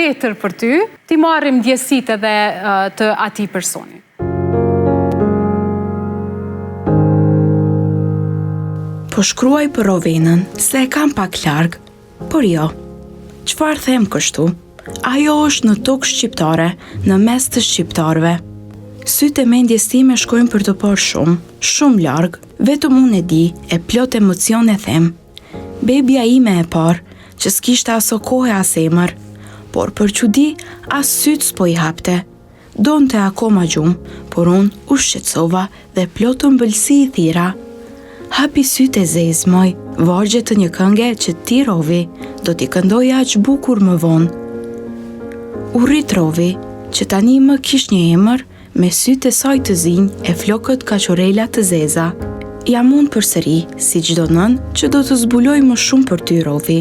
letër për ty, ti marrim ndjesitë edhe të atij personi. Po shkruaj për Rovenën, se e kam pak larg, por jo. Çfarë them kështu? Ajo është në tokë shqiptare, në mes të shqiptarëve. Sytë e mendjes time shkojnë për të parë shumë, shumë larg, vetëm unë e di, e plot emocion e them. Bebja ime e parë, që s'kishte aso kohë as emër, por për çudi as sytë s'po i hapte. Donte akoma gjumë, por unë u shqetësova dhe plot ëmbëlsi i thira. Hapi sytë e zezë, moj, vargje të një kënge që ti rovi, do t'i këndoja aq bukur më vonë. U rrit rovi, që tani më kish një emër, me sytë e saj të zinj e flokët kaqorela të zeza. Jam unë përsëri, si çdo nën, që do të zbuloj më shumë për ty, rovi.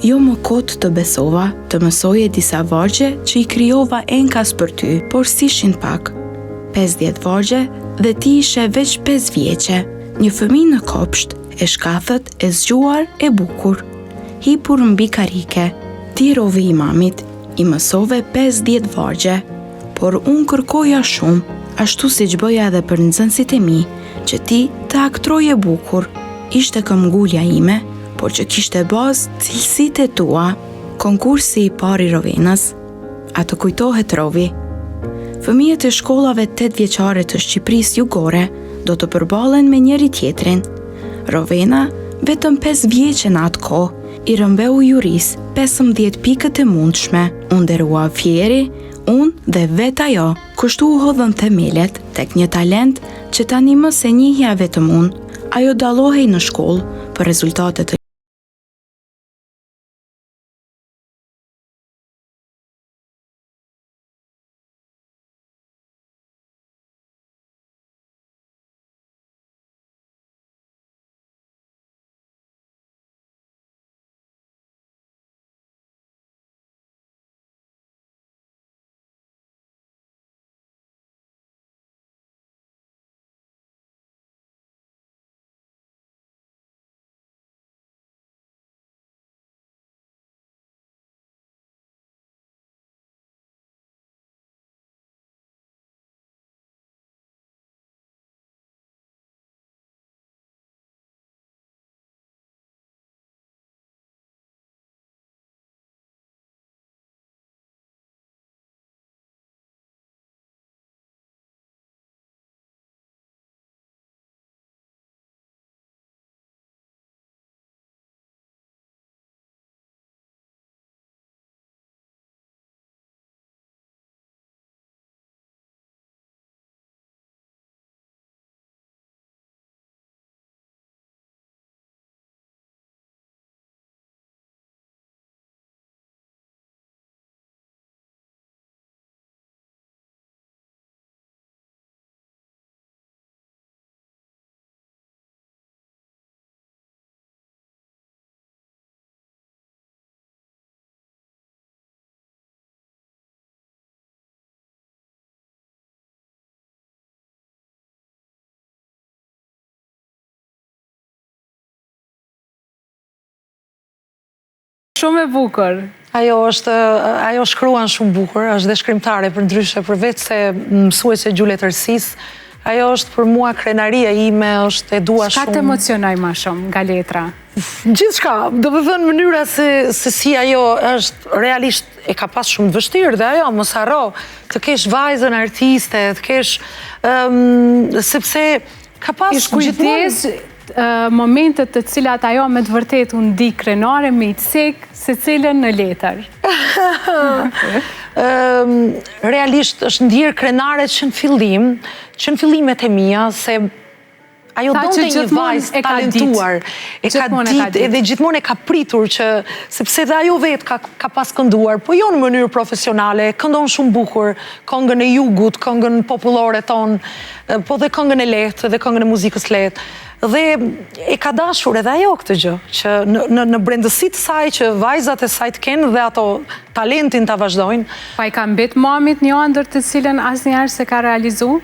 Jo më kot të besova, të mësoje disa vargje që i krijova enkas për ty, por s'ishin pak. 50 vargje dhe ti ishe veç 5 vjeqe. Një fëmijë në kopsht, e shkathët, e zgjuar, e bukur. Hipur mbi karike, ti rovi i mamit, i mësove 50 vargje, por unë kërkoja shumë, ashtu si që bëja edhe për nxënësit e mi, që ti të aktroje bukur. Ishte këmbgulja ime, por që kishte bazë cilësitë e tua. Konkursi i parë i Rovenës. A të kujtohet, rovi? Fëmijët e shkollave 8 vjeçare të Shqipërisë Jugore do të përballen me njëri tjetrin. Rovena, vetëm 5 vjeçe në atë kohë, i rëmbeu juris 15 pikët e mundshme. U nderua Fieri, unë dhe vet ajo. Kështu u hodhën themelet tek një talent që tani më se njihja vetëm unë. Ajo dallohej në shkollë për rezultate të Shumë e bukur. Ajo shkruan shumë bukur, është dhe shkrimtare për ndryshe, përveç se mësuese gjuhë letërsisë. Ajo është për mua krenaria ime, është e dua shumë. Çka të emocionoj më shumë nga letra? Gjithçka, do të thënë mënyra se si ajo është realisht e ka pas shumë të vështirë dhe ajo mos harro të kesh vajzën artiste, të kesh sepse ka pas gjithmonë momentet të cilat ajo me të vërtet unë di krenare me i cek se cilën në letër. Realisht është ndjerë krenare që në fillimet e mia, se ajo donte një vajzë talentuar, e ka ditë edhe gjithmonë e ka pritur që, sepse dhe ajo vetë ka pas kënduar, po jo në mënyrë profesionale, këndon shumë bukur, këngën e jugut, këngën popullore tonë, po dhe këngën e lehtë, dhe këngën e muzikës lehtë. Dhe e ka dashur edhe ajo këtë gjë, që në brendësit saj që vajzat e saj të kenë dhe ato talentin të vazhdojnë. Pa i ka mbet mamit një ëndër të cilën asnjëherë se ka realizu?